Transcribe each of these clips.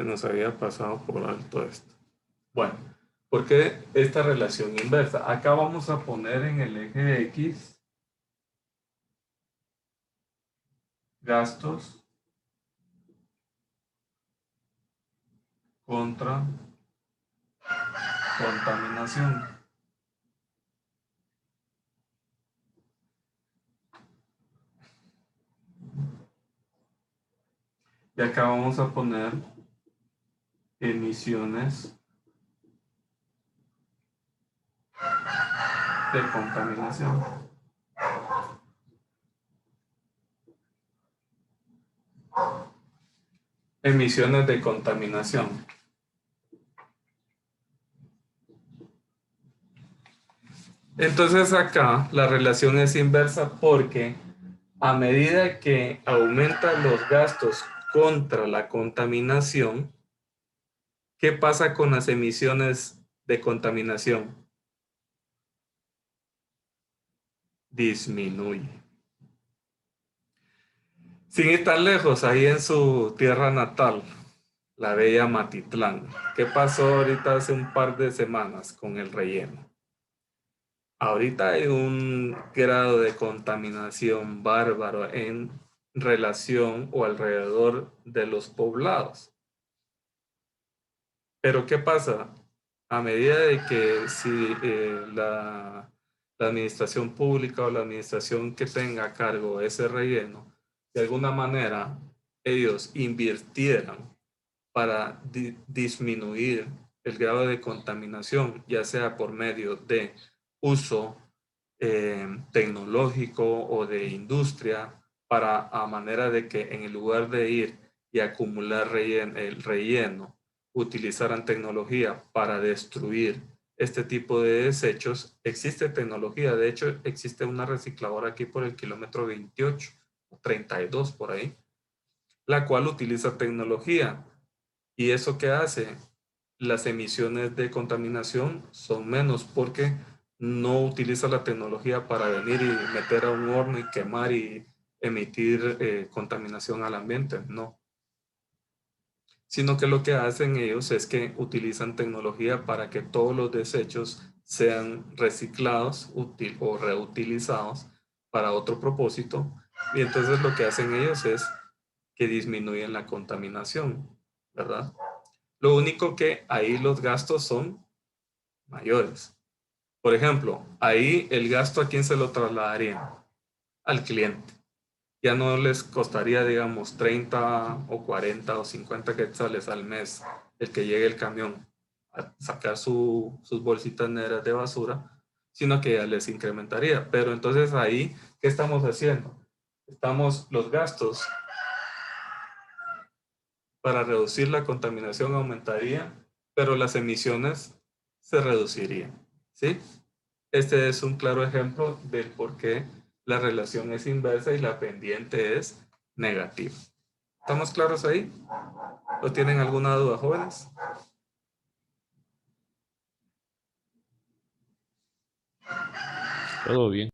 Se nos había pasado por alto esto. Bueno, ¿por qué esta relación inversa? Acá vamos a poner en el eje X gastos contra contaminación. Y acá vamos a poner emisiones de contaminación. Emisiones de contaminación. Entonces acá la relación es inversa porque a medida que aumentan los gastos contra la contaminación, ¿qué pasa con las emisiones de contaminación? Disminuye. Sin ir tan lejos, ahí en su tierra natal, la bella Matitlán. ¿Qué pasó ahorita hace un par de semanas con el relleno? Ahorita hay un grado de contaminación bárbaro en relación o alrededor de los poblados. Pero ¿qué pasa? A medida de que si la administración pública o la administración que tenga a cargo ese relleno, de alguna manera ellos invirtieran para disminuir el grado de contaminación, ya sea por medio de uso tecnológico o de industria, para a manera de que en el lugar de ir y acumular el relleno, utilizaran tecnología para destruir este tipo de desechos. Existe tecnología, de hecho existe una recicladora aquí por el kilómetro 28 o 32 por ahí, la cual utiliza tecnología. ¿Y eso qué hace? Las emisiones de contaminación son menos porque no utiliza la tecnología para venir y meter a un horno y quemar y emitir contaminación al ambiente, no. Sino que lo que hacen ellos es que utilizan tecnología para que todos los desechos sean reciclados o reutilizados para otro propósito. Y entonces lo que hacen ellos es que disminuyen la contaminación, ¿verdad? Lo único que ahí los gastos son mayores. Por ejemplo, ahí el gasto, ¿a quién se lo trasladaría? Al cliente. Ya no les costaría, digamos, 30 o 40 o 50 quetzales al mes el que llegue el camión a sacar sus bolsitas negras de basura, sino que ya les incrementaría. Pero entonces ahí, ¿qué estamos haciendo? Los gastos para reducir la contaminación aumentaría, pero las emisiones se reducirían, ¿sí? Este es un claro ejemplo del por qué la relación es inversa y la pendiente es negativa. ¿Estamos claros ahí? ¿O tienen alguna duda, jóvenes? Todo bien.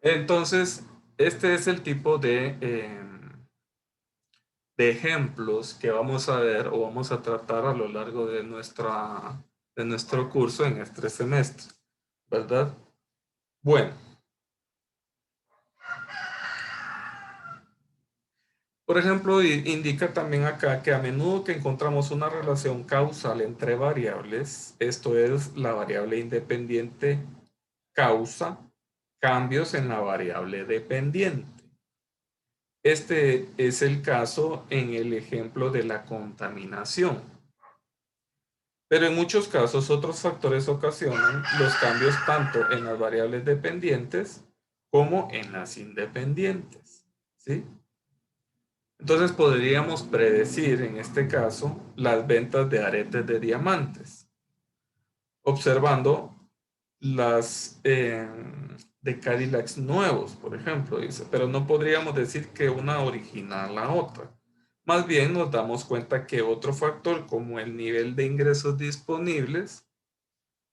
Entonces, este es el tipo de ejemplos que vamos a ver o vamos a tratar a lo largo de nuestro curso en este semestre, ¿verdad? Bueno, por ejemplo, indica también acá que a menudo que encontramos una relación causal entre variables, esto es, la variable independiente causa cambios en la variable dependiente. Este es el caso en el ejemplo de la contaminación. Pero en muchos casos otros factores ocasionan los cambios tanto en las variables dependientes como en las independientes, ¿sí? Entonces podríamos predecir en este caso las ventas de aretes de diamantes, observando las de Cadillacs nuevos, por ejemplo, dice, pero no podríamos decir que una origina a la otra. Más bien nos damos cuenta que otro factor como el nivel de ingresos disponibles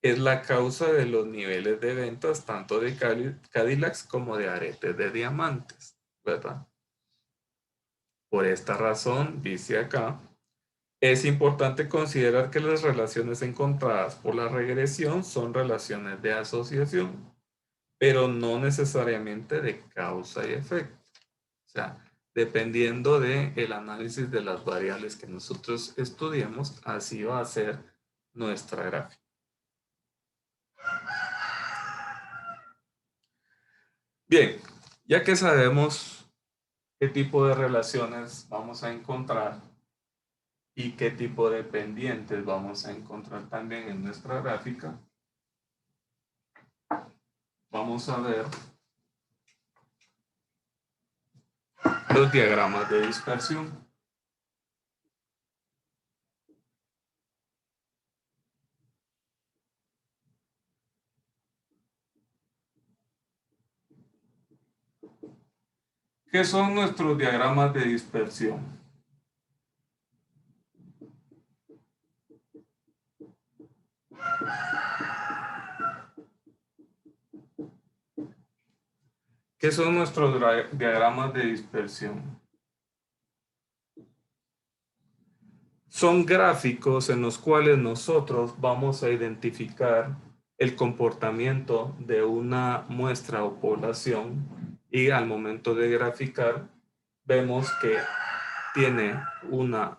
es la causa de los niveles de ventas tanto de Cadillacs como de aretes de diamantes, ¿verdad? Por esta razón, dice acá, Es importante considerar que las relaciones encontradas por la regresión son relaciones de asociación, pero no necesariamente de causa y efecto. O sea, dependiendo del análisis de las variables que nosotros estudiemos, así va a ser nuestra gráfica. Bien, ya que sabemos qué tipo de relaciones vamos a encontrar y qué tipo de pendientes vamos a encontrar también en nuestra gráfica, vamos a ver los diagramas de dispersión. ¿Qué son nuestros diagramas de dispersión? ¿Qué son nuestros diagramas de dispersión? Son gráficos en los cuales nosotros vamos a identificar el comportamiento de una muestra o población y al momento de graficar vemos que tiene una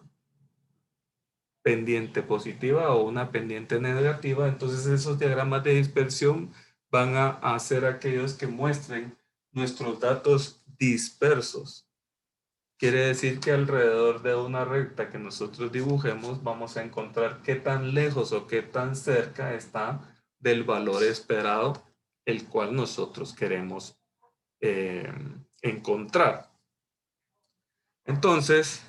pendiente positiva o una pendiente negativa. Entonces esos diagramas de dispersión van a ser aquellos que muestren nuestros datos dispersos. Quiere decir que alrededor de una recta que nosotros dibujemos vamos a encontrar qué tan lejos o qué tan cerca está del valor esperado, el cual nosotros queremos encontrar. Entonces,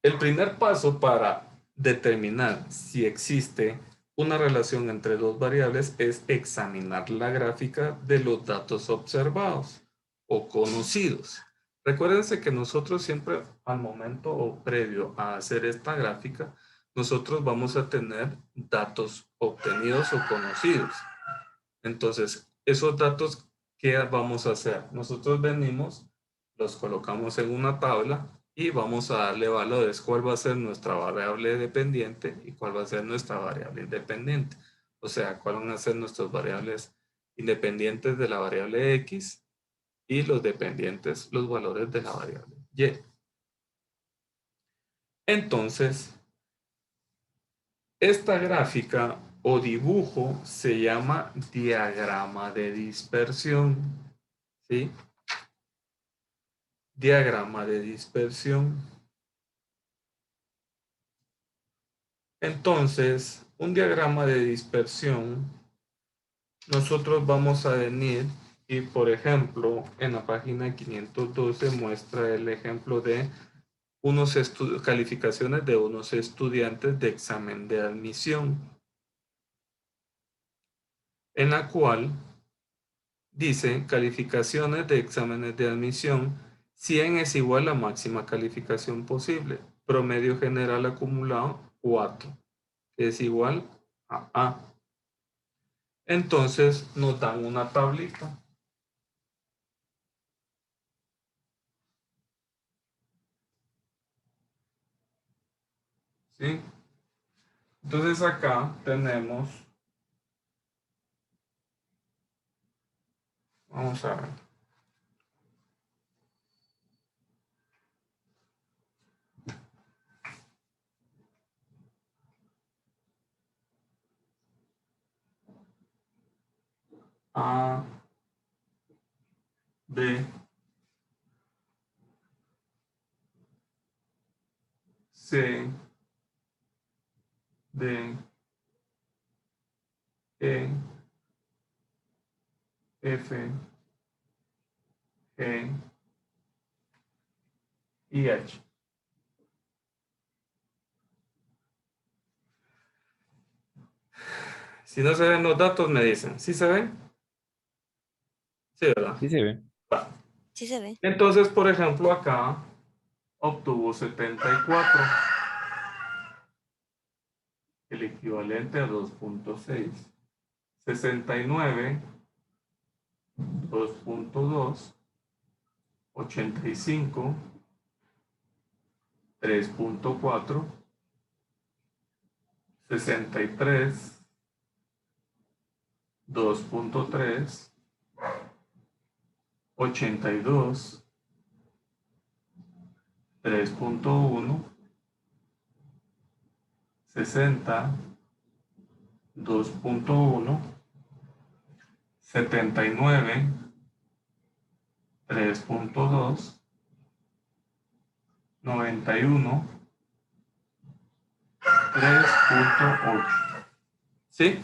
el primer paso para determinar si existe una relación entre dos variables es examinar la gráfica de los datos observados o conocidos. Recuérdense que nosotros siempre al momento o previo a hacer esta gráfica, nosotros vamos a tener datos obtenidos o conocidos. Entonces, esos datos, ¿qué vamos a hacer? Nosotros venimos, los colocamos en una tabla y vamos a darle valores. ¿Cuál va a ser nuestra variable dependiente y cuál va a ser nuestra variable independiente? O sea, ¿cuáles van a ser nuestras variables independientes de la variable X y los dependientes, los valores de la variable Y? Entonces, esta gráfica o dibujo se llama diagrama de dispersión, ¿sí? Diagrama de dispersión. Entonces, un diagrama de dispersión, nosotros vamos a venir y, por ejemplo, en la página 512 muestra el ejemplo de calificaciones de unos estudiantes de examen de admisión, en la cual dice calificaciones de exámenes de admisión. 100 es igual a máxima calificación posible. Promedio general acumulado 4, que es igual a A. Entonces nos dan una tablita. ¿Sí? Entonces acá tenemos, vamos a ver. A, B, C, D, E, F, G y H. Si no se ven los datos, me dicen. ¿Sí se ven? Sí, ¿verdad? Sí se ve. Va. Sí se ve. Entonces, por ejemplo, acá obtuvo 74, el equivalente a 2.6. 69, 2.2, 85, 3.4, 63, 2.3, 82, 3.1, 60, 2.1, 79, 3.2, 91, 3.8. ¿Sí?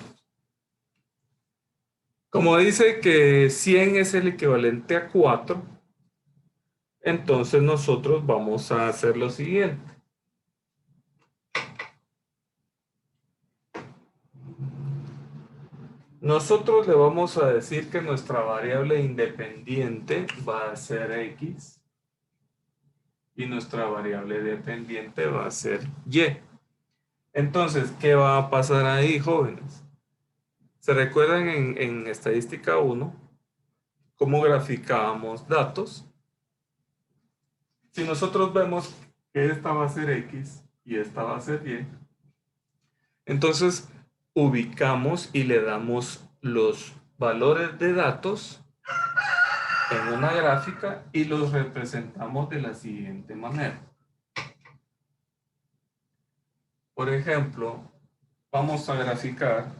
Como dice que 100 es el equivalente a 4, entonces nosotros vamos a hacer lo siguiente. Nosotros le vamos a decir que nuestra variable independiente va a ser X y nuestra variable dependiente va a ser Y. Entonces, ¿qué va a pasar ahí, jóvenes? ¿Se recuerdan en estadística 1 cómo graficábamos datos? Si nosotros vemos que esta va a ser X y esta va a ser Y, entonces ubicamos y le damos los valores de datos en una gráfica y los representamos de la siguiente manera. Por ejemplo, vamos a graficar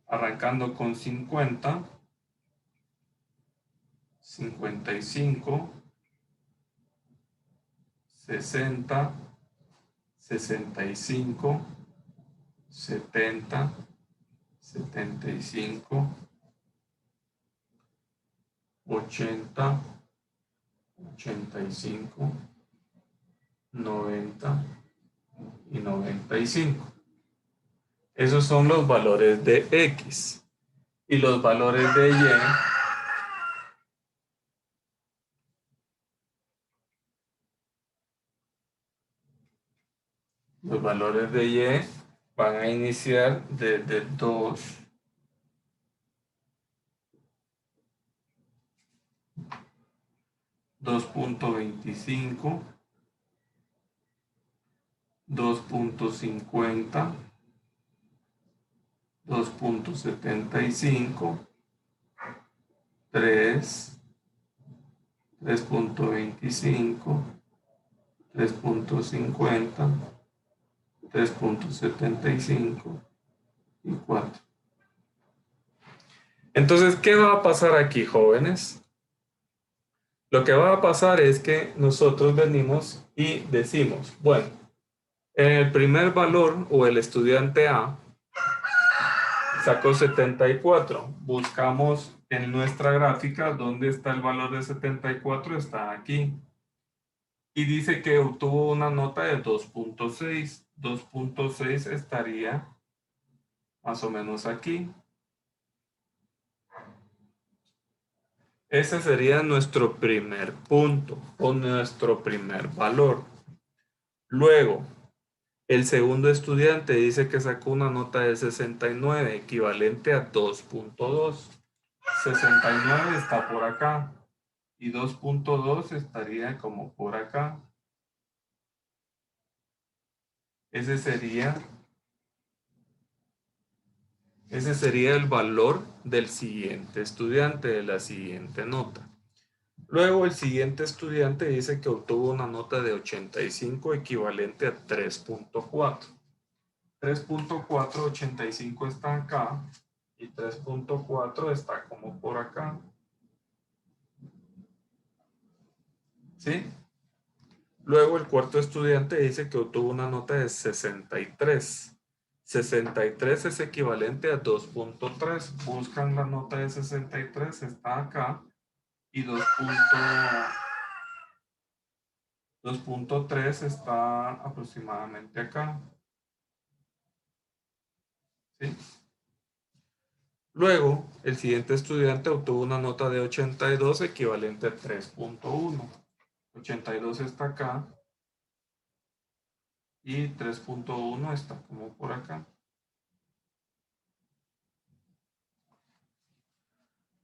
arrancando con 50, 55, 60, 65, 70, 75, 80, 85, 90 y 95. Esos son los valores de X. Y los valores de Y, los valores de Y van a iniciar desde 2, 2.25, 2.50, 2.75, 3, 3.25, 3.50, 3.75 y 4. Entonces, ¿qué va a pasar aquí, jóvenes? Lo que va a pasar es que nosotros venimos y decimos, bueno, en el primer valor o el estudiante A sacó 74. Buscamos en nuestra gráfica dónde está el valor de 74, está aquí. Y dice que obtuvo una nota de 2.6. 2.6 estaría más o menos aquí. Ese sería nuestro primer punto o nuestro primer valor. Luego, el segundo estudiante dice que sacó una nota de 69, equivalente a 2.2. 69 está por acá y 2.2 estaría como por acá. Ese sería el valor del siguiente estudiante, de la siguiente nota. Luego el siguiente estudiante dice que obtuvo una nota de 85 equivalente a 3.4. 3.4, 85 está acá y 3.4 está como por acá. ¿Sí? Luego el cuarto estudiante dice que obtuvo una nota de 63. 63 es equivalente a 2.3. Buscan la nota de 63, está acá. Y 2.3 está aproximadamente acá. ¿Sí? Luego, el siguiente estudiante obtuvo una nota de 82 equivalente a 3.1. 82 está acá y 3.1 está como por acá.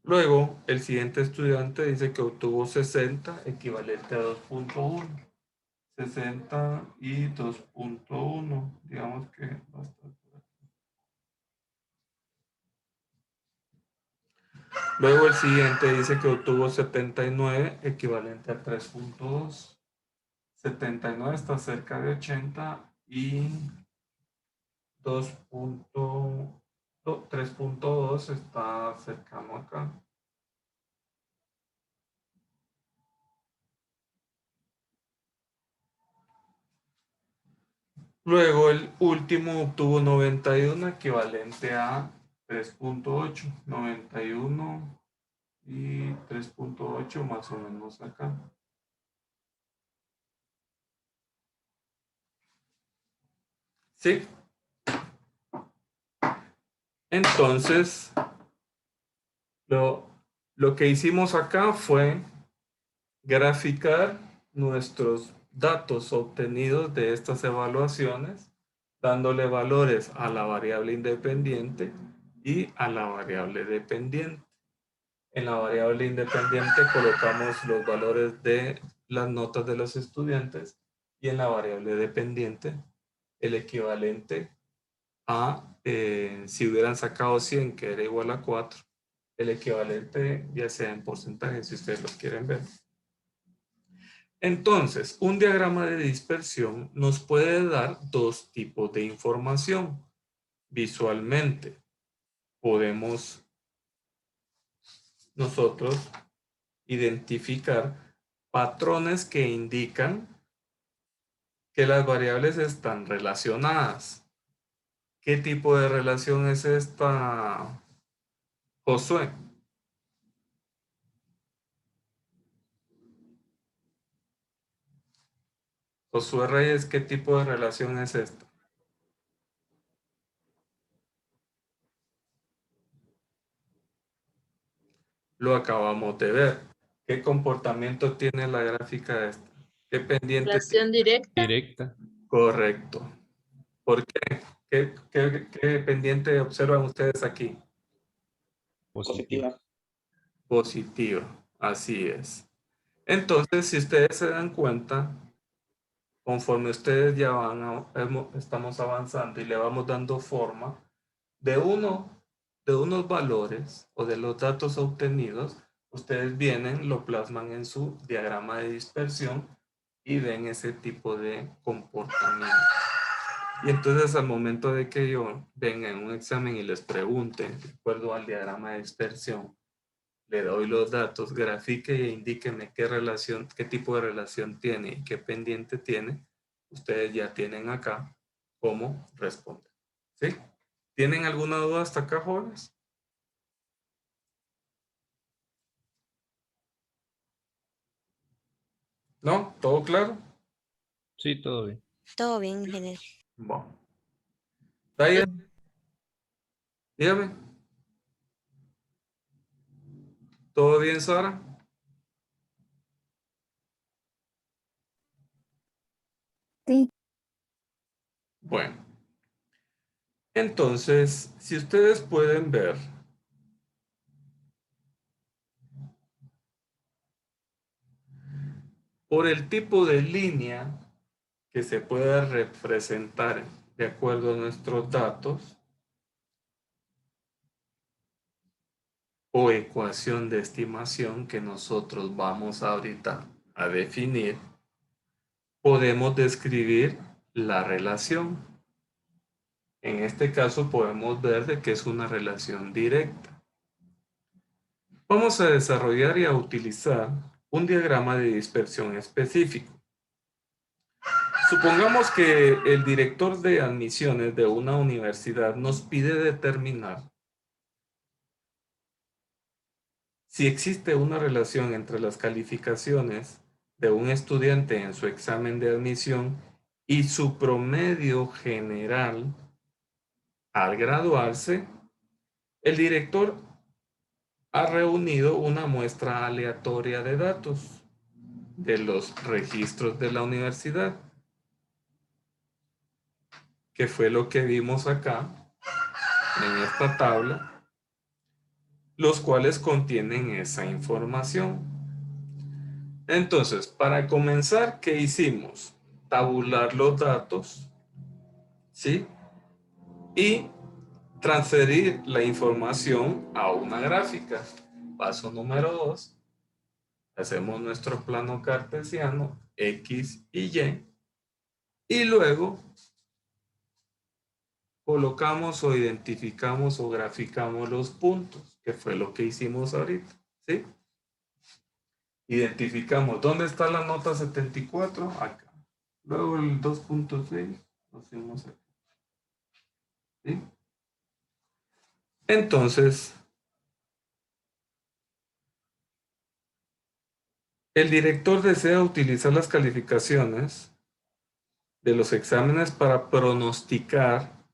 Luego, el siguiente estudiante dice que obtuvo 60 equivalente a 2.1. 60 y 2.1. Digamos que va a estar por aquí. Luego el siguiente dice que obtuvo 79, equivalente a 3.2. 79 está cerca de 80 y 3.2 está cercano acá. Luego el último obtuvo 91, equivalente a 3.8. 91 y 3.8 más o menos acá. ¿Sí? Entonces, lo que hicimos acá fue graficar nuestros datos obtenidos de estas evaluaciones, dándole valores a la variable independiente y a la variable dependiente. En la variable independiente colocamos los valores de las notas de los estudiantes y en la variable dependiente el equivalente a, si hubieran sacado 100, que era igual a 4, el equivalente ya sea en porcentaje, si ustedes lo quieren ver. Entonces, un diagrama de dispersión nos puede dar dos tipos de información. Visualmente, podemos nosotros identificar patrones que indican que las variables están relacionadas. ¿Qué tipo de relación es esta, Josué? Josué Reyes, ¿qué tipo de relación es esta? Lo acabamos de ver. ¿Qué comportamiento tiene la gráfica de esta? ¿Qué pendiente tiene? Relación directa. Directa. Correcto. ¿Por qué? ¿Qué pendiente observan ustedes aquí? Positiva. Positiva. Así es. Entonces, si ustedes se dan cuenta, conforme ustedes ya estamos avanzando y le vamos dando forma, de unos valores o de los datos obtenidos, ustedes vienen, lo plasman en su diagrama de dispersión y ven ese tipo de comportamiento. Y entonces al momento de que yo venga en un examen y les pregunte, de acuerdo al diagrama de dispersión, le doy los datos, grafique e indíqueme qué relación, qué tipo de relación tiene y qué pendiente tiene, ustedes ya tienen acá cómo responder. ¿Sí? ¿Tienen alguna duda hasta acá, jóvenes? ¿No? ¿Todo claro? Sí, todo bien. Todo bien, ingeniero. Bueno. Daya, dígame. ¿Todo bien, Sara? Sí. Bueno. Entonces, si ustedes pueden ver, por el tipo de línea que se pueda representar de acuerdo a nuestros datos o ecuación de estimación que nosotros vamos ahorita a definir, podemos describir la relación. En este caso podemos ver de que es una relación directa. Vamos a desarrollar y a utilizar un diagrama de dispersión específico. Supongamos que el director de admisiones de una universidad nos pide determinar si existe una relación entre las calificaciones de un estudiante en su examen de admisión y su promedio general al graduarse. El director ha reunido una muestra aleatoria de datos de los registros de la universidad, que fue lo que vimos acá en esta tabla, los cuales contienen esa información. Entonces, para comenzar, ¿qué hicimos? tabular los datos, ¿sí? Y transferir la información a una gráfica. Paso número 2. Hacemos nuestro plano cartesiano X y Y. Y luego colocamos o identificamos o graficamos los puntos, que fue lo que hicimos ahorita, ¿sí? Identificamos dónde está la nota 74, acá. Luego el 2.6 lo hacemos aquí, ¿sí? Entonces, el director desea utilizar las calificaciones de los exámenes para pronosticar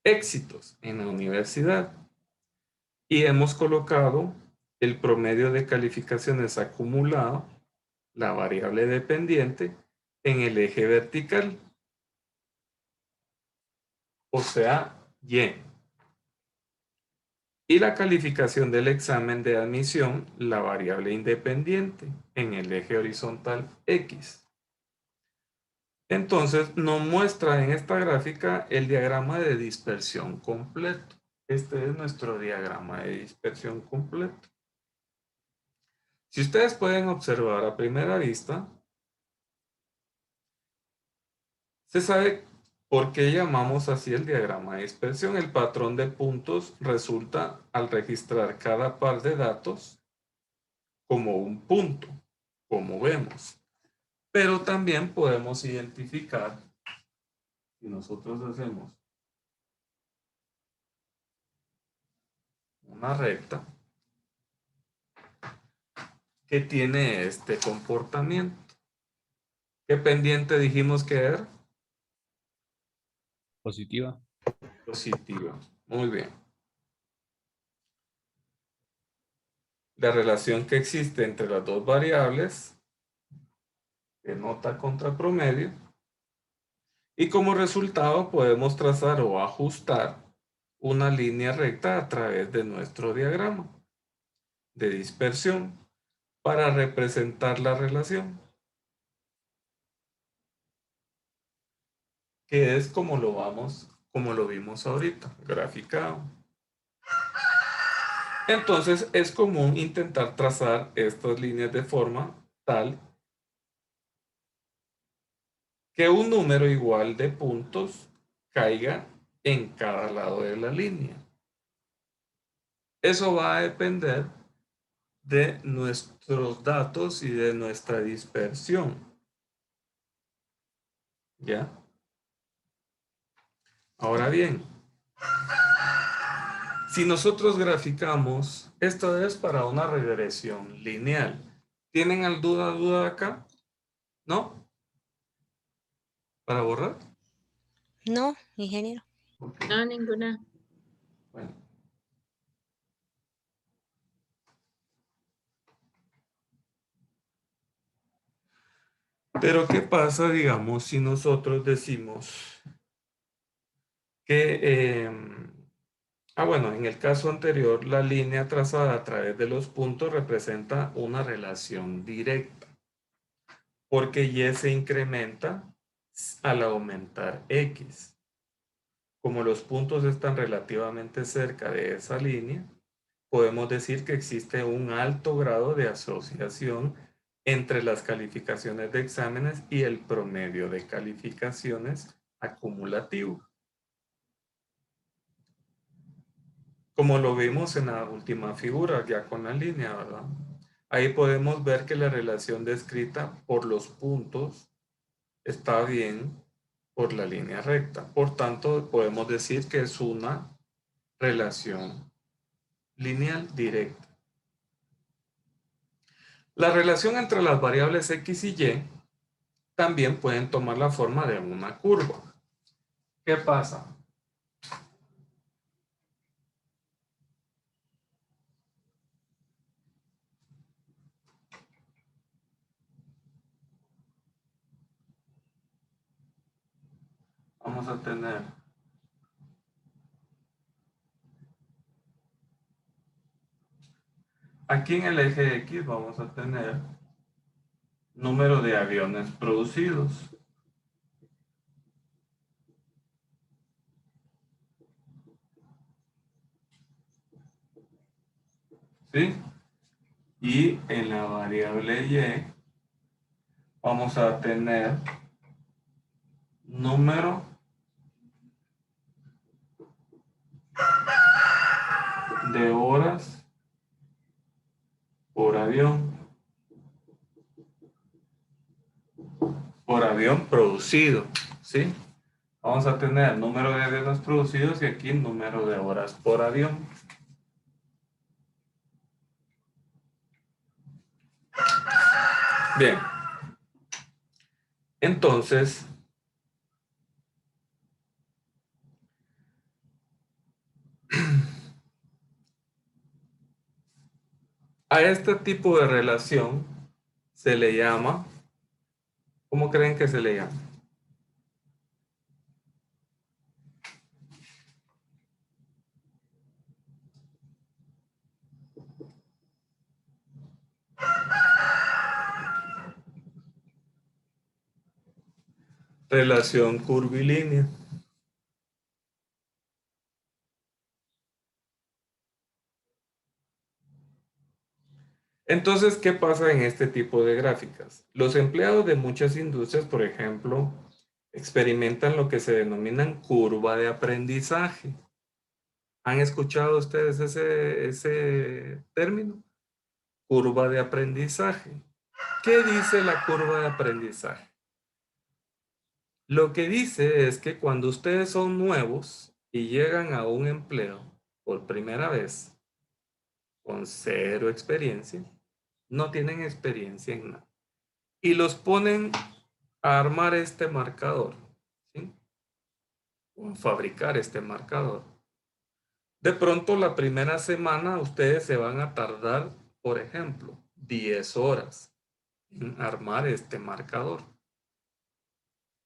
éxitos en la universidad. Y hemos colocado el promedio de calificaciones acumulado, la variable dependiente, en el eje vertical, o sea, Y. Y la calificación del examen de admisión, la variable independiente, en el eje horizontal X. Entonces, nos muestra en esta gráfica el diagrama de dispersión completo. Este es nuestro diagrama de dispersión completo. Si ustedes pueden observar a primera vista, se sabe por qué llamamos así el diagrama de dispersión. El patrón de puntos resulta al registrar cada par de datos como un punto, como vemos. Pero también podemos identificar, si nosotros hacemos una recta, que tiene este comportamiento. ¿Qué pendiente dijimos que era? Positiva. Positiva. Muy bien. La relación que existe entre las dos variables de nota contra promedio, y como resultado podemos trazar o ajustar una línea recta a través de nuestro diagrama de dispersión para representar la relación, que es como lo vimos ahorita, graficado. Entonces es común intentar trazar estas líneas de forma tal que un número igual de puntos caiga en cada lado de la línea. Eso va a depender de nuestros datos y de nuestra dispersión. ¿Ya? Ahora bien, si nosotros graficamos, esto es para una regresión lineal. ¿Tienen alguna duda acá? ¿No? ¿Para borrar? No, ingeniero. Okay. No, ninguna. Bueno. Pero ¿qué pasa, digamos, si nosotros decimos que, bueno, en el caso anterior, la línea trazada a través de los puntos representa una relación directa, porque Y se incrementa al aumentar X. Como los puntos están relativamente cerca de esa línea, podemos decir que existe un alto grado de asociación entre las calificaciones de exámenes y el promedio de calificaciones acumulativo. Como lo vimos en la última figura, ya con la línea, ¿verdad? Ahí podemos ver que la relación descrita por los puntos está bien por la línea recta. Por tanto, podemos decir que es una relación lineal directa. La relación entre las variables X y Y también pueden tomar la forma de una curva. ¿Qué pasa? Vamos a tener aquí en el eje X vamos a tener número de aviones producidos. ¿Sí? Y en la variable y vamos a tener número de horas por avión producido, ¿sí? Vamos a tener número de aviones producidos y aquí número de horas por avión. Bien. Entonces, a este tipo de relación se le llama, ¿cómo creen que se le llama? Relación curvilínea. Entonces, ¿qué pasa en este tipo de gráficas? Los empleados de muchas industrias, por ejemplo, experimentan lo que se denominan curva de aprendizaje. ¿Han escuchado ustedes ese término? Curva de aprendizaje. ¿Qué dice la curva de aprendizaje? Lo que dice es que cuando ustedes son nuevos y llegan a un empleo por primera vez, con cero experiencia, no tienen experiencia en nada, y los ponen a armar este marcador, ¿sí? O a fabricar este marcador. De pronto la primera semana ustedes se van a tardar, por ejemplo, 10 horas en armar este marcador.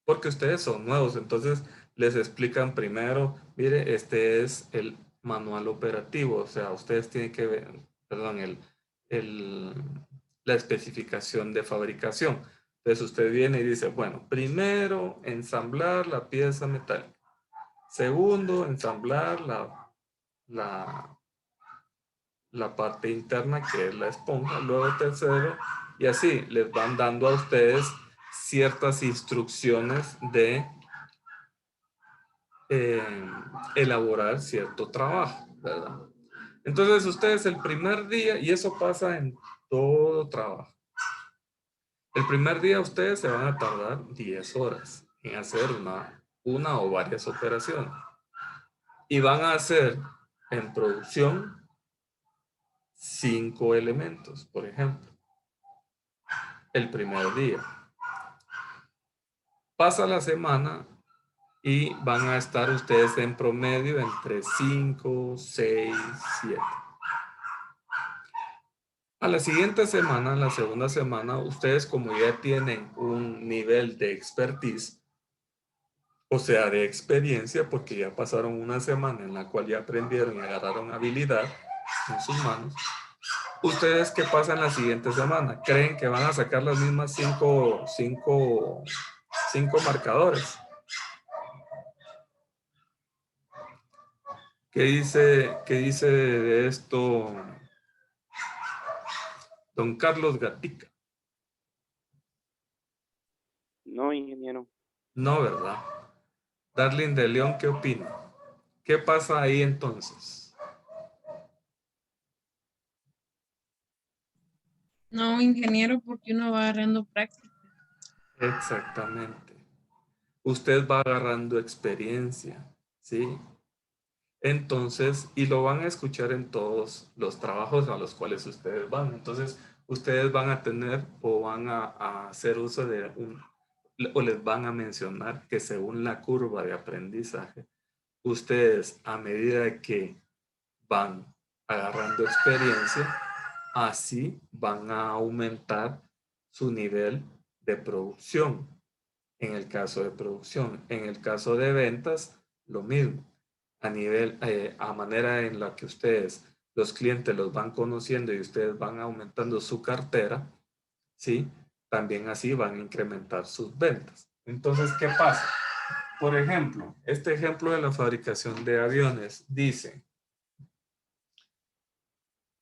Porque ustedes son nuevos, entonces les explican primero, mire, este es el manual operativo, o sea, ustedes tienen que ver, perdón, la especificación de fabricación. Entonces usted viene y dice, bueno, primero ensamblar la pieza metálica. Segundo, ensamblar la parte interna que es la esponja. Luego tercero, y así les van dando a ustedes ciertas instrucciones de elaborar cierto trabajo, ¿verdad? Entonces ustedes el primer día, y eso pasa en todo trabajo, el primer día ustedes se van a tardar 10 horas en hacer una o varias operaciones. Y van a hacer en producción 5 elementos, por ejemplo, el primer día. Pasa la semana y van a estar ustedes en promedio entre 5, 6, 7. A la siguiente semana, la segunda semana, ustedes como ya tienen un nivel de expertise, o sea, de experiencia, porque ya pasaron una semana en la cual ya aprendieron y agarraron habilidad en sus manos, ¿ustedes qué pasa en la siguiente semana? ¿Creen que van a sacar las mismas cinco marcadores? ¿Qué dice de esto don Carlos Gatica? No, ingeniero. No, ¿verdad? Darling de León, ¿qué opina? ¿Qué pasa ahí entonces? No, ingeniero, porque uno va agarrando práctica. Exactamente. Usted va agarrando experiencia, ¿sí? Entonces, y lo van a escuchar en todos los trabajos a los cuales ustedes van. Entonces, ustedes van a tener o van a hacer uso de o les van a mencionar que según la curva de aprendizaje, ustedes a medida que van agarrando experiencia, así van a aumentar su nivel de producción. En el caso de producción, en el caso de ventas, lo mismo. A manera en la que ustedes, los clientes los van conociendo y ustedes van aumentando su cartera, ¿sí? También así van a incrementar sus ventas. Entonces, ¿qué pasa? por ejemplo, este ejemplo de la fabricación de aviones dice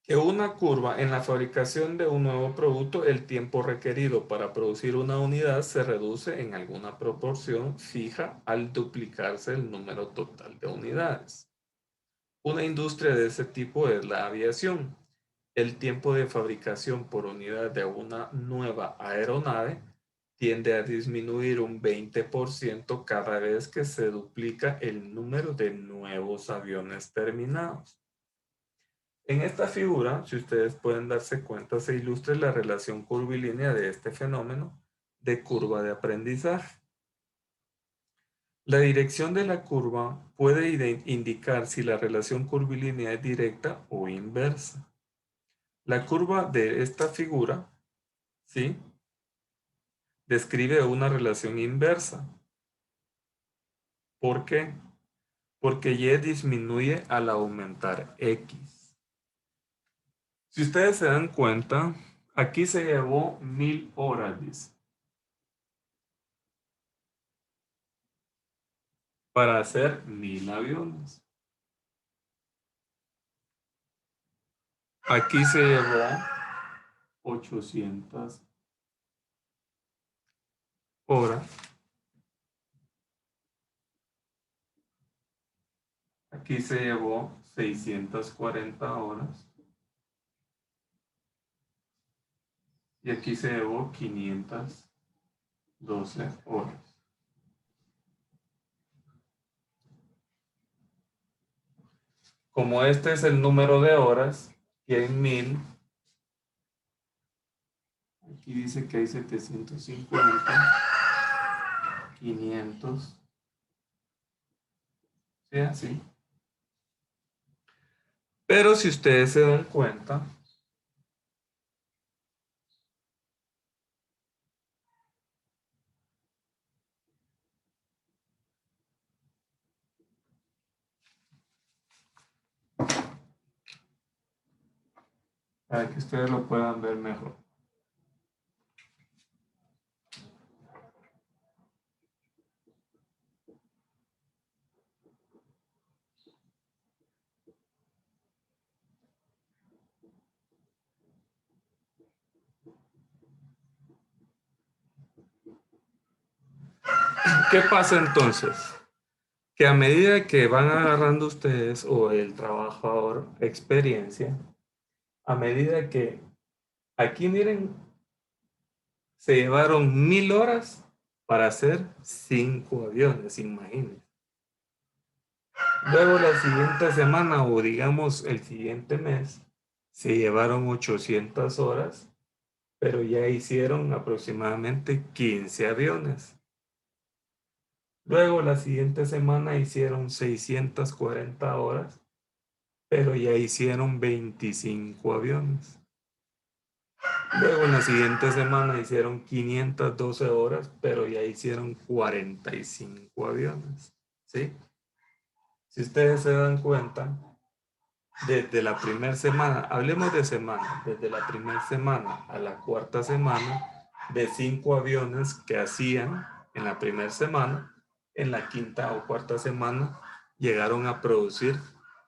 que una curva en la fabricación de un nuevo producto, el tiempo requerido para producir una unidad se reduce en alguna proporción fija al duplicarse el número total de unidades. Una industria de ese tipo es la aviación. El tiempo de fabricación por unidad de una nueva aeronave tiende a disminuir un 20% cada vez que se duplica el número de nuevos aviones terminados. En esta figura, si ustedes pueden darse cuenta, se ilustra la relación curvilínea de este fenómeno de curva de aprendizaje. La dirección de la curva puede indicar si la relación curvilínea es directa o inversa. La curva de esta figura, ¿sí?, describe una relación inversa. ¿Por qué? Porque Y disminuye al aumentar X. Si ustedes se dan cuenta, aquí se llevó 1000 horas, dice, para hacer 1000 aviones. Aquí se llevó 800 horas. Aquí se llevó 640 horas. Y aquí se llevó 512 horas. Como este es el número de horas, y hay 1000, aquí dice que hay 750, 500, ¿sí? Así. Pero si ustedes se dan cuenta, para que ustedes lo puedan ver mejor. ¿Qué pasa entonces? Que a medida que van agarrando ustedes o el trabajador experiencia, a medida que aquí miren, se llevaron 1000 horas para hacer 5 aviones, imagínense. Luego la siguiente semana o digamos el siguiente mes se llevaron 800 horas, pero ya hicieron aproximadamente 15 aviones. Luego la siguiente semana hicieron 640 horas, pero ya hicieron 25 aviones. Luego en la siguiente semana hicieron 512 horas, pero ya hicieron 45 aviones. ¿Sí? Si ustedes se dan cuenta, desde la primera semana, hablemos de semana, desde la primera semana a la cuarta semana, de 5 aviones que hacían en la primera semana, en la quinta o cuarta semana llegaron a producir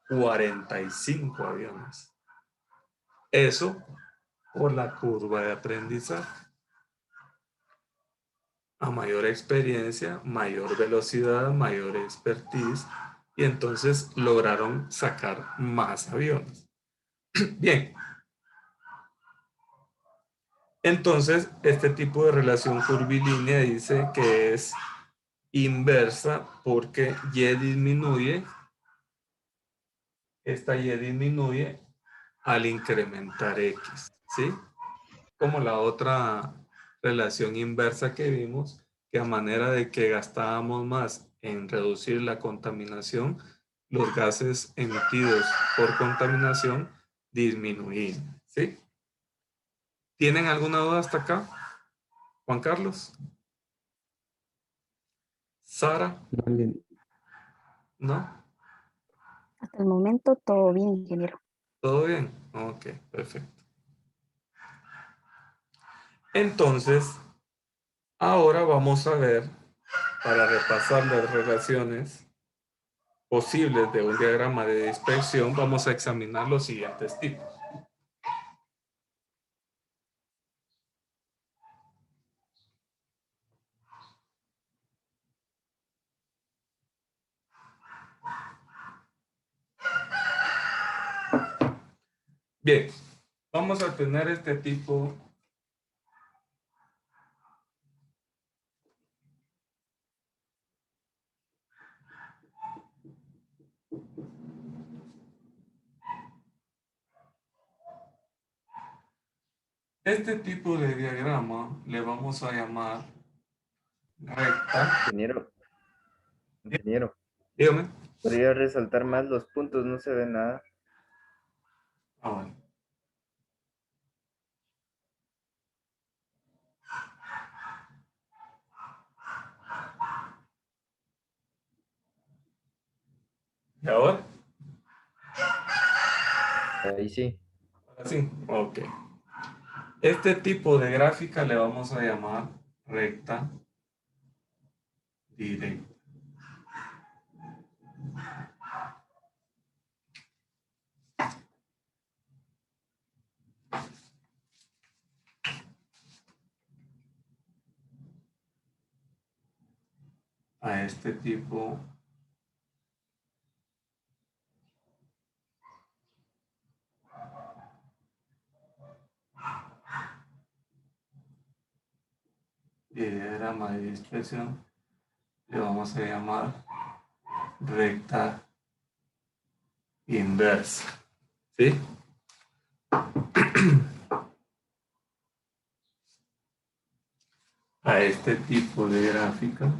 45 aviones. Eso por la curva de aprendizaje. A mayor experiencia, mayor velocidad, mayor expertise, y entonces lograron sacar más aviones. Bien. Entonces, este tipo de relación curvilínea dice que es inversa porque Y disminuye, esta Y disminuye al incrementar X, ¿sí? Como la otra relación inversa que vimos, que a manera de que gastábamos más en reducir la contaminación, los gases emitidos por contaminación disminuían, ¿sí? ¿Tienen alguna duda hasta acá? Juan Carlos. Sara. ¿No? Hasta el momento todo bien, ingeniero. ¿Todo bien? Ok, perfecto. Entonces, ahora vamos a ver para repasar las relaciones posibles de un diagrama de dispersión, vamos a examinar los siguientes tipos. Bien, vamos a tener este tipo de diagrama le vamos a llamar recta. Ingeniero, Dígame. podría resaltar más los puntos, no se ve nada. Ah, bueno. ¿Y ahora? Ahí sí. Ahora sí. Ok. Este tipo de gráfica le vamos a llamar recta directa. A este tipo de diagrama de dispersión le vamos a llamar recta inversa. ¿Sí? A este tipo de gráfica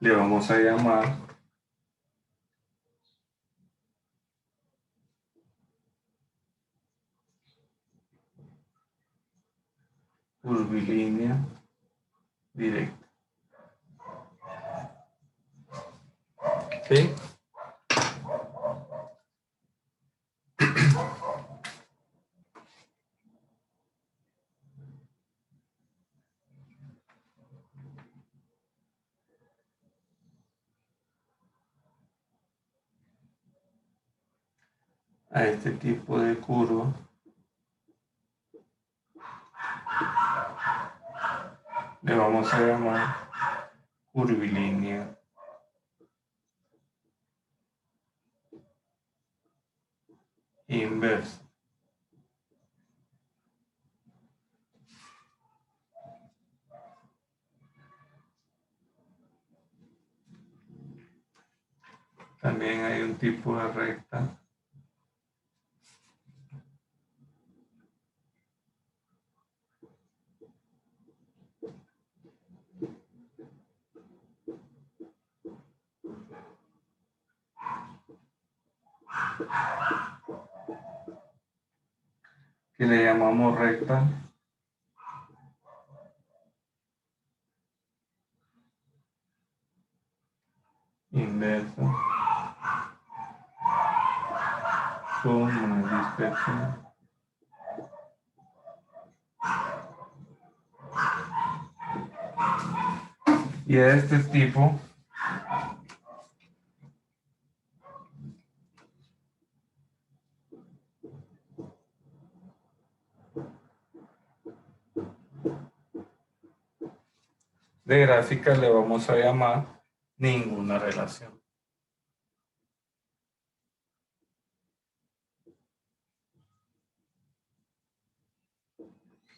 le vamos a llamar curvilínea directa. ¿Sí? A este tipo de curva le vamos a llamar curvilínea inversa. También hay un tipo de recta que le llamamos recta inversa con una dispersión y a este tipo de gráfica le vamos a llamar ninguna relación.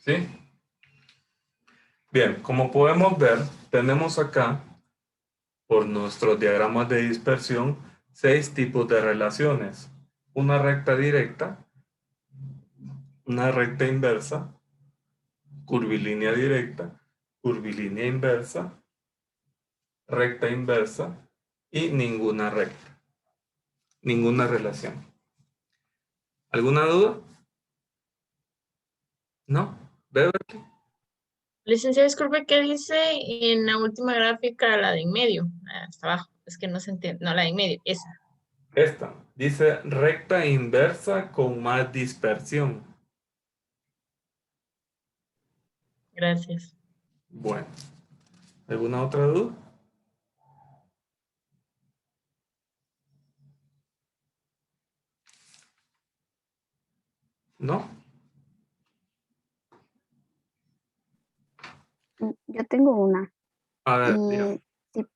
¿Sí? Bien, como podemos ver, tenemos acá, por nuestros diagramas de dispersión, 6 tipos de relaciones. Una recta directa, una recta inversa, curvilínea directa, curvilínea inversa, recta inversa y ninguna recta, ninguna relación. ¿Alguna duda? ¿No? ¿Beverly? Licenciado, disculpe, ¿qué dice en la última gráfica, la de en medio? Hasta abajo, es que no se entiende. No, la de en medio, esa. Esta dice recta inversa con más dispersión. Gracias. Bueno, ¿alguna otra duda? ¿No? Yo tengo una. A ver, Y dígame. si,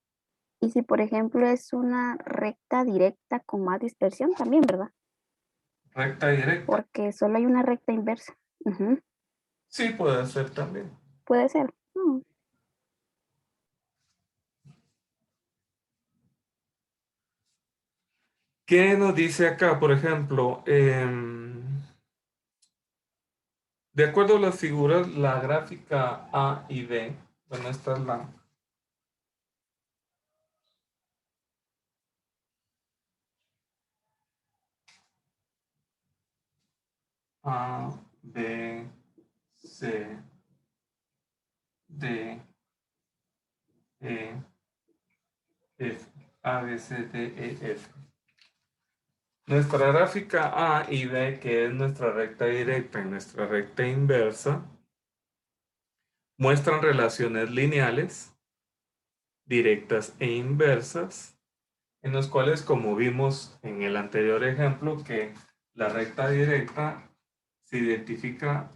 y si, por ejemplo, es una recta directa con más dispersión también, ¿verdad? Recta directa. Porque solo hay una recta inversa. Ujú, Sí, puede ser también. puede ser. ¿Qué nos dice acá, por ejemplo? De acuerdo a las figuras, la gráfica A y B, bueno, esta es la A, B, C, D, E, F. A, B, C, D, E, F. Nuestra gráfica A y B, que es nuestra recta directa y nuestra recta inversa, muestran relaciones lineales, directas e inversas, en los cuales, como vimos en el anterior ejemplo, que la recta directa se identifica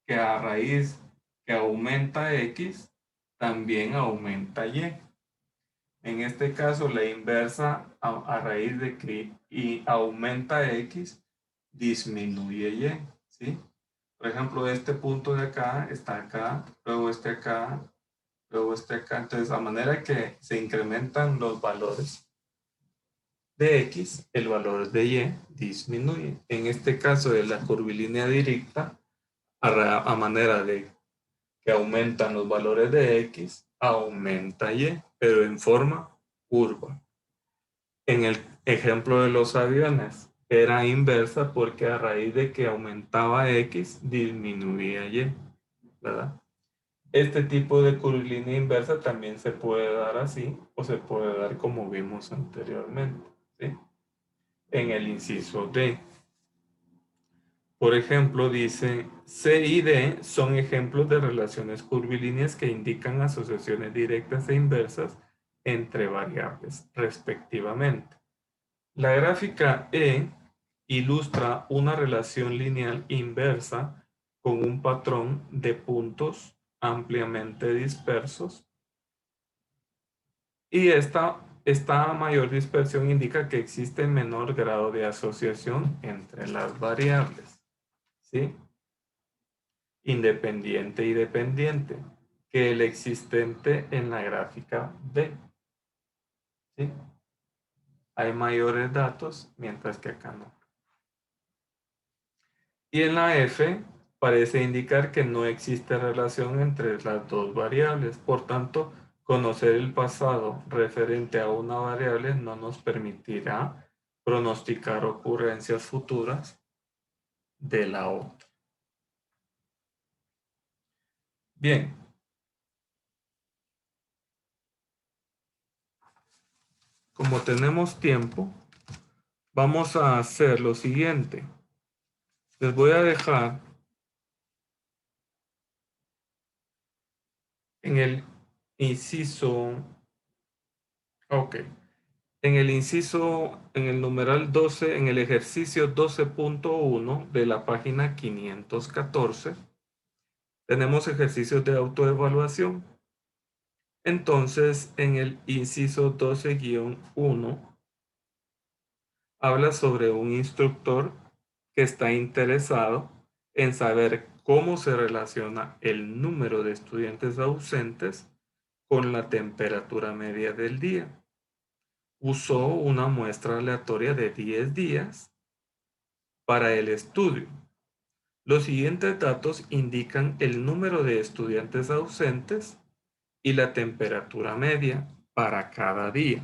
que a raíz que aumenta X, también aumenta Y. En este caso, la inversa a raíz de que y aumenta X, disminuye Y, ¿sí? Por ejemplo, este punto de acá está acá, luego este acá, luego este acá. Entonces, a manera que se incrementan los valores de X, el valor de Y disminuye. En este caso de la curvilínea directa, a manera de que aumentan los valores de X, aumenta Y, pero en forma curva. En el ejemplo de los aviones, era inversa porque a raíz de que aumentaba X, disminuía Y, ¿verdad? Este tipo de curvilínea inversa también se puede dar así o se puede dar como vimos anteriormente, ¿sí? En el inciso D. Por ejemplo, dice, C y D son ejemplos de relaciones curvilíneas que indican asociaciones directas e inversas entre variables, respectivamente. La gráfica E ilustra una relación lineal inversa con un patrón de puntos ampliamente dispersos y esta mayor dispersión indica que existe menor grado de asociación entre las variables. ¿Sí? Independiente y dependiente que el existente en la gráfica B. ¿Sí? Hay mayores datos, mientras que acá no. Y en la F parece indicar que no existe relación entre las dos variables. Por tanto, conocer el pasado referente a una variable no nos permitirá pronosticar ocurrencias futuras de la otra. Bien. Como tenemos tiempo, vamos a hacer lo siguiente. Les voy a dejar en el inciso, ok, en el inciso, en el numeral 12, en el ejercicio 12.1 de la página 514, tenemos ejercicios de autoevaluación. Entonces, en el inciso 12-1, habla sobre un instructor que está interesado en saber cómo se relaciona el número de estudiantes ausentes con la temperatura media del día. Usó una muestra aleatoria de 10 días para el estudio. Los siguientes datos indican el número de estudiantes ausentes y la temperatura media para cada día.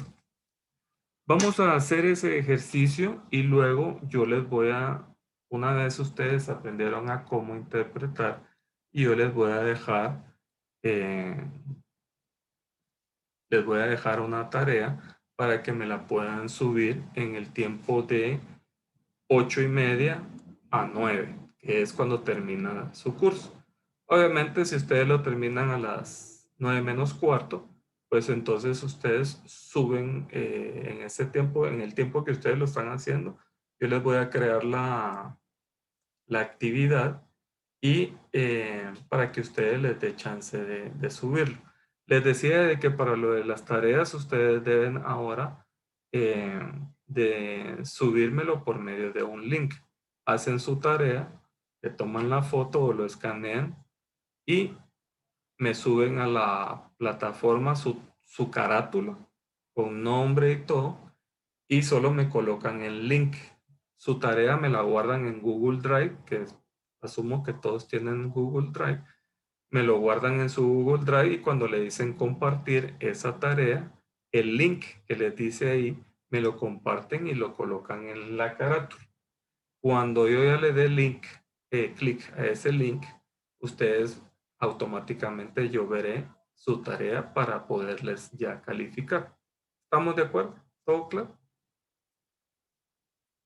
Vamos a hacer ese ejercicio y luego yo les voy a, una vez ustedes aprendieron a cómo interpretar, y yo les voy a dejar les voy a dejar una tarea para que me la puedan subir en el tiempo de 8:30 a 9, que es cuando termina su curso. Obviamente, si ustedes lo terminan a las 9 menos cuarto, pues entonces ustedes suben en ese tiempo, en el tiempo que ustedes lo están haciendo, yo les voy a crear la actividad y para que ustedes les dé chance de subirlo. Les decía de que para lo de las tareas ustedes deben ahora de subírmelo por medio de un link. Hacen su tarea, le toman la foto o lo escanean y me suben a la plataforma su carátula con nombre y todo y solo me colocan el link. Su tarea me la guardan en Google Drive, que asumo que todos tienen Google Drive. Me lo guardan en su Google Drive y cuando le dicen compartir esa tarea, el link que les dice ahí, me lo comparten y lo colocan en la carátula. Cuando yo ya le dé clic a ese link, ustedes automáticamente yo veré su tarea para poderles ya calificar. ¿Estamos de acuerdo? ¿Todo claro?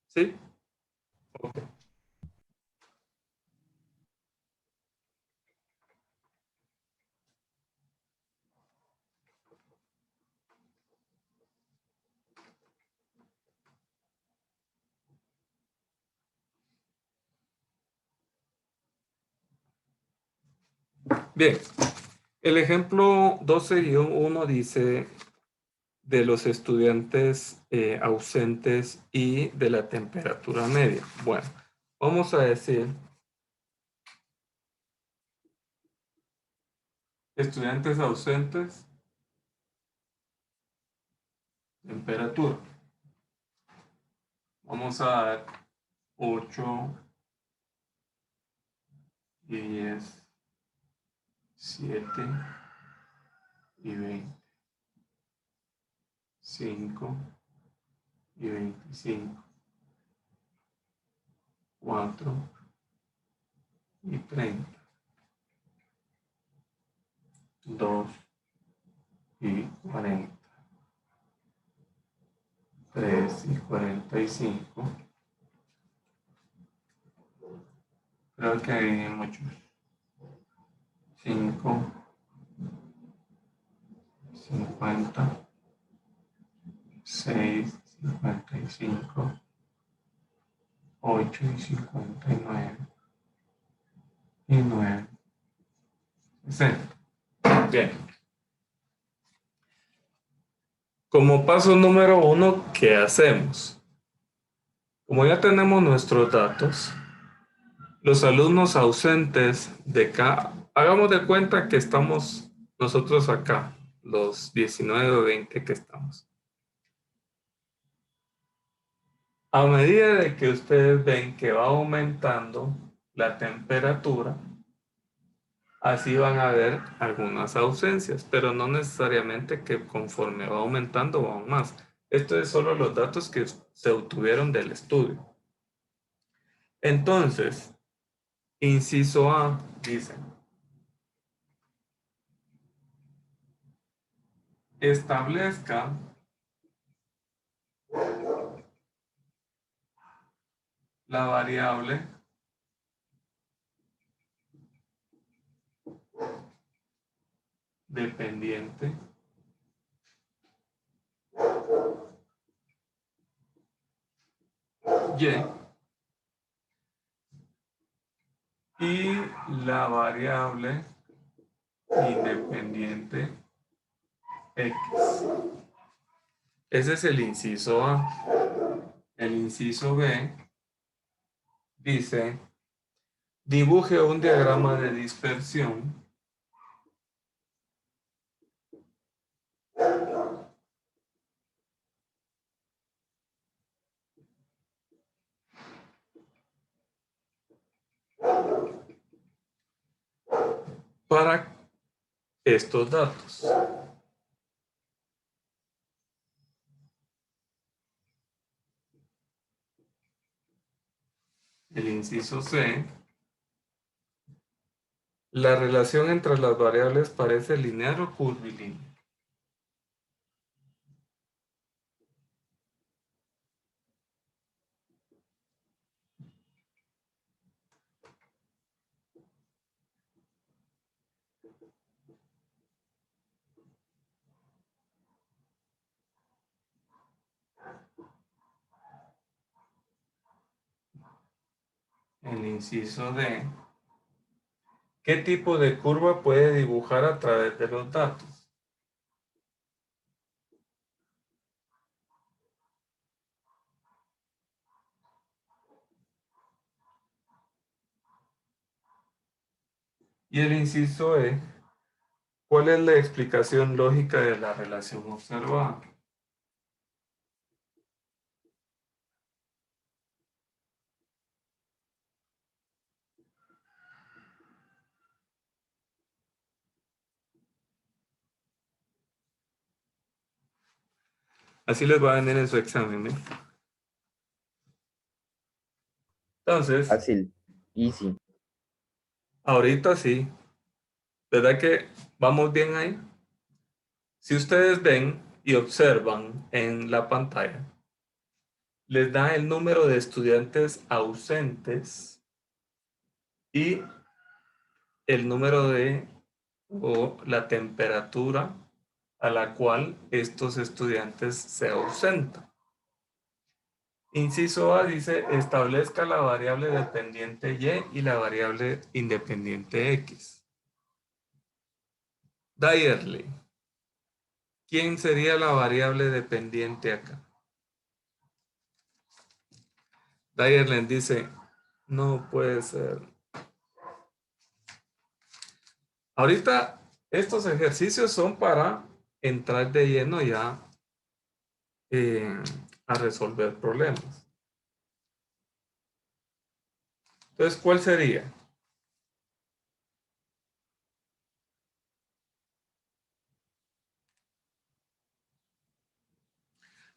¿Sí? Ok. Bien, el ejemplo 12-1 dice de los estudiantes ausentes y de la temperatura media. Bueno, vamos a decir estudiantes ausentes, temperatura. Vamos a dar 8, 10, 7 y 20. 5 y 25. 4 y 30. 2 y 40. 3 y 45. Creo que hay muchos. 5, 50, 6, 55, 8 y 59, y 9, 60. Bien. Como paso número 1, ¿qué hacemos? Como ya tenemos nuestros datos, los alumnos ausentes de acá, hagamos de cuenta que estamos nosotros acá, los 19 o 20 que estamos. A medida de que ustedes ven que va aumentando la temperatura, así van a haber algunas ausencias, pero no necesariamente que conforme va aumentando van más. Esto es solo los datos que se obtuvieron del estudio. Entonces, inciso A dice, establezca la variable dependiente y la variable independiente X. Ese es el inciso A. El inciso B dice, dibuje un diagrama de dispersión para estos datos. El inciso C ¿La relación entre las variables parece lineal o curvilínea? El inciso D. ¿Qué tipo de curva puede dibujar a través de los datos? Y el inciso E. ¿Cuál es la explicación lógica de la relación observada? Así les va a venir en su examen, ¿eh? Entonces, Fácil. Easy. ahorita sí. ¿Verdad que vamos bien ahí? Si ustedes ven y observan en la pantalla, les da el número de estudiantes ausentes y el número de o la temperatura a la cual estos estudiantes se ausentan. Inciso A dice, establezca la variable dependiente Y y la variable independiente X. Dayerle, ¿quién sería la variable dependiente acá? Dayerle dice, no puede ser. Ahorita estos ejercicios son para entrar de lleno ya a resolver problemas. Entonces, ¿cuál sería?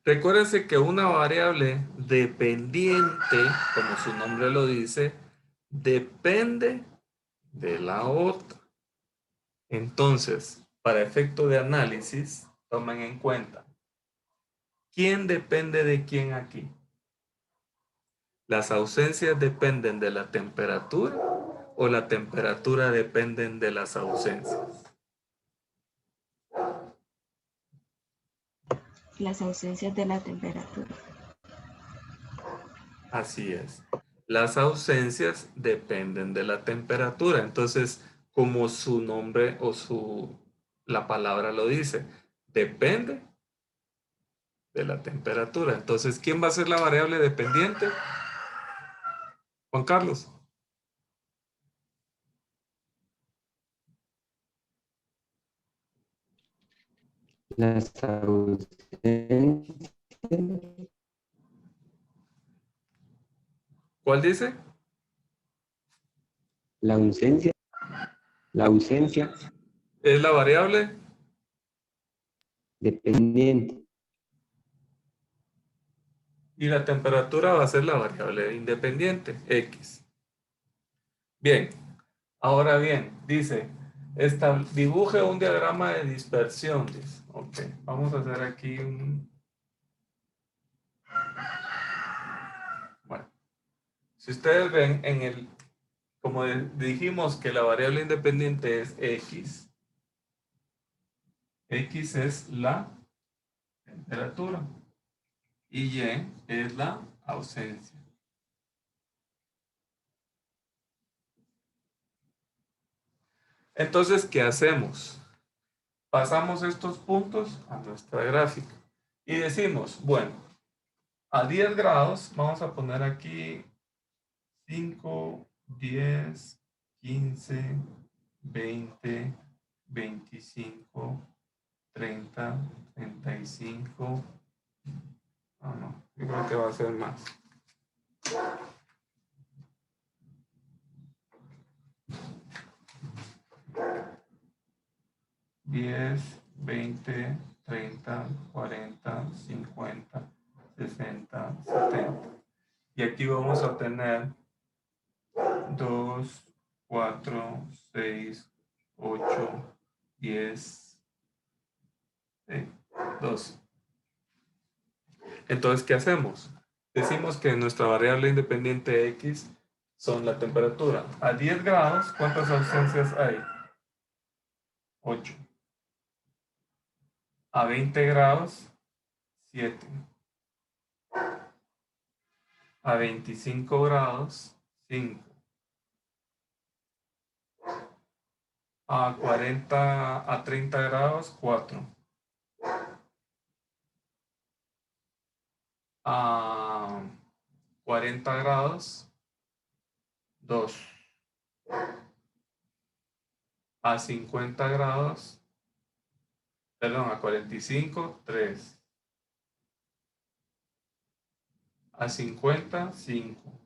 Recuérdense que una variable dependiente, como su nombre lo dice, depende de la otra. Entonces, para efecto de análisis, tomen en cuenta, ¿quién depende de quién aquí? ¿Las ausencias dependen de la temperatura o la temperatura dependen de las ausencias? Las ausencias de la temperatura. Así es. Las ausencias dependen de la temperatura. Entonces, como su nombre o la palabra lo dice, depende de la temperatura. Entonces, ¿quién va a ser la variable dependiente? Juan Carlos. Las ausencias, ¿Cuál dice? la ausencia Es la variable. dependiente. Y la temperatura va a ser la variable independiente, X. Bien, ahora bien, dice, dibuje un diagrama de dispersión. Dice. Ok, vamos a hacer aquí un... Bueno, si ustedes ven en el, como dijimos que la variable independiente es X, X es la temperatura y Y es la ausencia. Entonces, ¿qué hacemos? Pasamos estos puntos a nuestra gráfica y decimos, bueno, a 10 grados vamos a poner aquí 5, 10, 15, 20, 25, 30, 35. Ah, no, yo creo que va a ser más. $10, 20, 30, 40, 50, 60, 70. Y aquí vamos a tener 2, 4, 6, 8, 10, 12. Entonces, ¿qué hacemos? Decimos que nuestra variable independiente X son la temperatura. A 10 grados, ¿cuántas ausencias hay? 8. A 20 grados, 7. A 25 grados, 5. A 40, a 30 grados, 4. A 40 grados, 2. A 50 grados, perdón, a 45, 3. A 50, 5.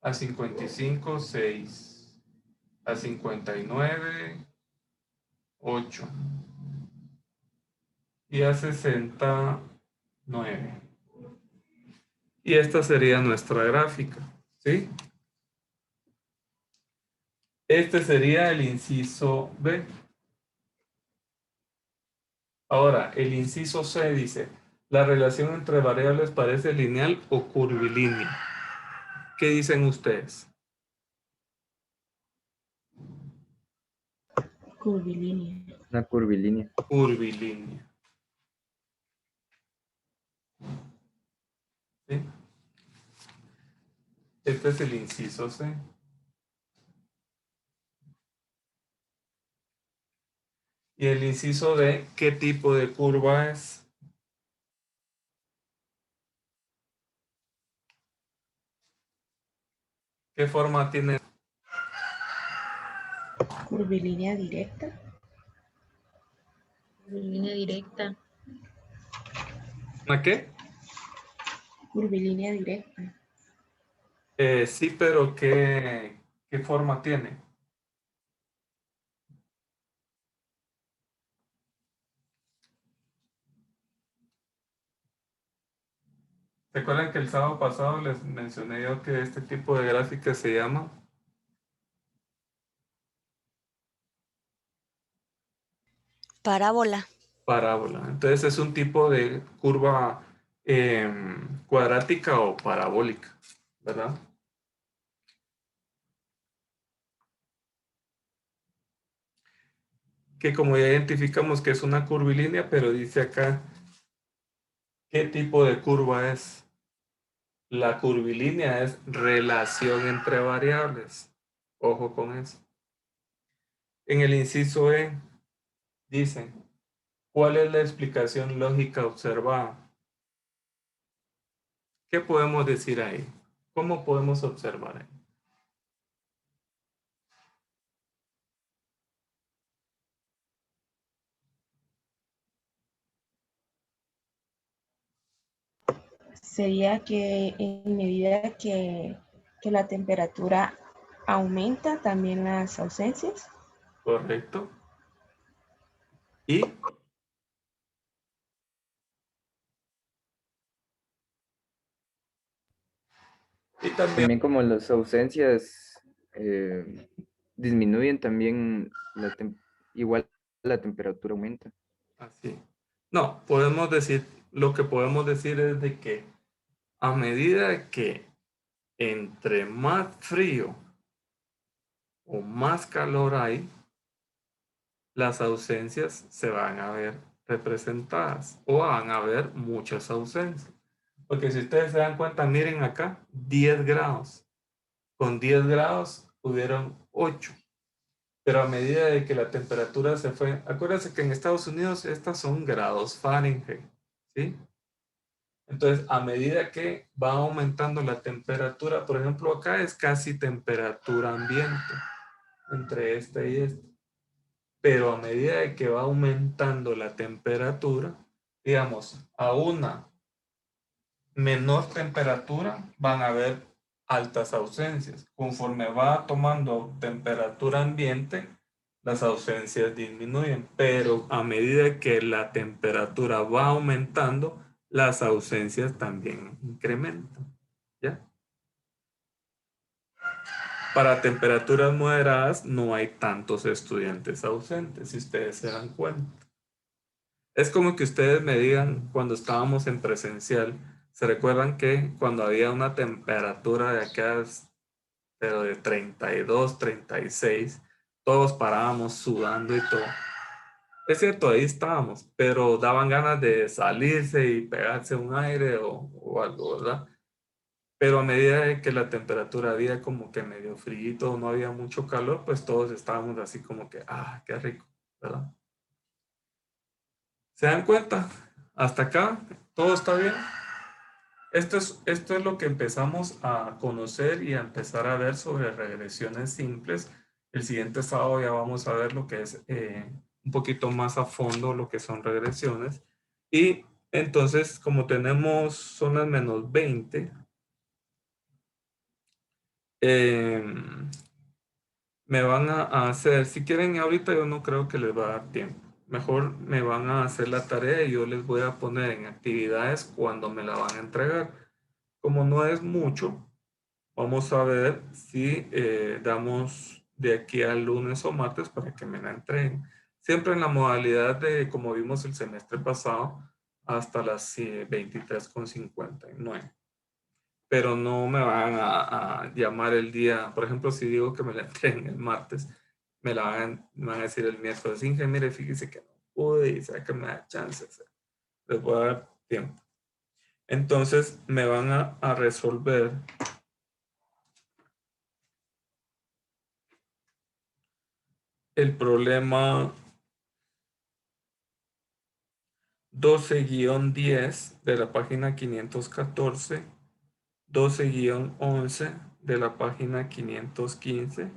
A 55, 6. A 59, 8. Y a 60, 9. Y esta sería nuestra gráfica, ¿sí? Este sería el inciso B. Ahora, el inciso C dice, la relación entre variables parece lineal o curvilínea. ¿Qué dicen ustedes? Curvilínea. Una curvilínea. Curvilínea. ¿Sí? Este es el inciso C. Y el inciso D, ¿qué tipo de curva es? ¿Qué forma tiene? Curvilínea directa. Línea directa. ¿Una qué? Curvilínea directa. Sí, pero ¿qué forma tiene? ¿Se acuerdan que el sábado pasado les mencioné yo que este tipo de gráfica se llama? Parábola. Parábola. Entonces es un tipo de curva cuadrática o parabólica, ¿verdad? Que como ya identificamos que es una curvilínea, pero dice acá, ¿qué tipo de curva es? La curvilínea es relación entre variables. Ojo con eso. En el inciso E, dicen, ¿cuál es la explicación lógica observada? ¿Qué podemos decir ahí? ¿Cómo podemos observar ahí? Sería que en medida que la temperatura aumenta, también las ausencias. Correcto. Y también, También como las ausencias disminuyen, también igual la temperatura aumenta. así. No, podemos decir, lo que podemos decir es de que a medida que entre más frío o más calor hay, las ausencias se van a ver representadas o van a haber muchas ausencias. Porque si ustedes se dan cuenta, miren acá, 10 grados. Con 10 grados hubieron 8. Pero a medida de que la temperatura se fue, acuérdense que en Estados Unidos estas son grados Fahrenheit, ¿sí? Entonces, a medida que va aumentando la temperatura, por ejemplo, acá es casi temperatura ambiente, entre este y este. Pero a medida de que va aumentando la temperatura, digamos, a una menor temperatura van a haber altas ausencias. Conforme va tomando temperatura ambiente, las ausencias disminuyen, pero a medida que la temperatura va aumentando, las ausencias también incrementan. ¿Ya? para temperaturas moderadas no hay tantos estudiantes ausentes, si ustedes se dan cuenta. Es como que ustedes me digan cuando estábamos en presencial, ¿se recuerdan que cuando había una temperatura de aquellas, pero de 32, 36, todos parábamos sudando y todo? Es cierto, ahí estábamos, pero daban ganas de salirse y pegarse un aire o algo, ¿verdad? Pero a medida de que la temperatura había como que medio frío, no había mucho calor, pues todos estábamos así como que, ah, qué rico, ¿verdad? ¿Se dan cuenta? Hasta acá, todo está bien. Esto es lo que empezamos a conocer y a empezar a ver sobre regresiones simples. El siguiente sábado ya vamos a ver lo que es un poquito más a fondo lo que son regresiones. Y entonces, como tenemos zonas menos 20, me van a hacer, si quieren ahorita yo no creo que les va a dar tiempo. Mejor me van a hacer la tarea y yo les voy a poner en actividades cuando me la van a entregar. Como no es mucho, vamos a ver si damos de aquí al lunes o martes para que me la entreguen. Siempre en la modalidad de, como vimos el semestre pasado, hasta las 23:59. Pero no me van a llamar el día, por ejemplo, si digo que me la entreguen el martes, me van a decir el miércoles, Inge, mire, fíjese que no pude y sabe que me da chance, les voy a dar tiempo. Entonces me van a resolver el problema 12-10 de la página 514, 12-11 de la página 515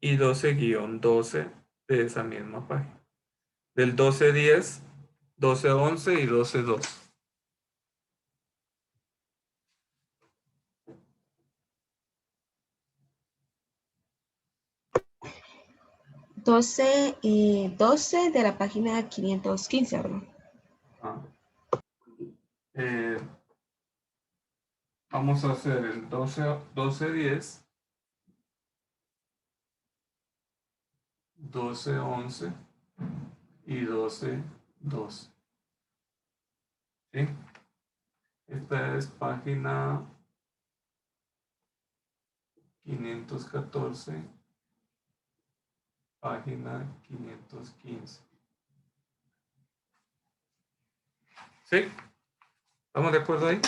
y 12-12 de esa misma página. Del 12-10, 12-11 y 12-2. Doce de la página 515, ¿verdad? Vamos a hacer el 12-10, 12-11 y 12-12. ¿Sí? Esta es página 514, página 515. ¿Sí? ¿Estamos de acuerdo ahí?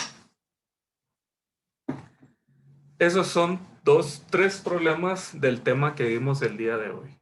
Esos son 3 problemas del tema que vimos el día de hoy.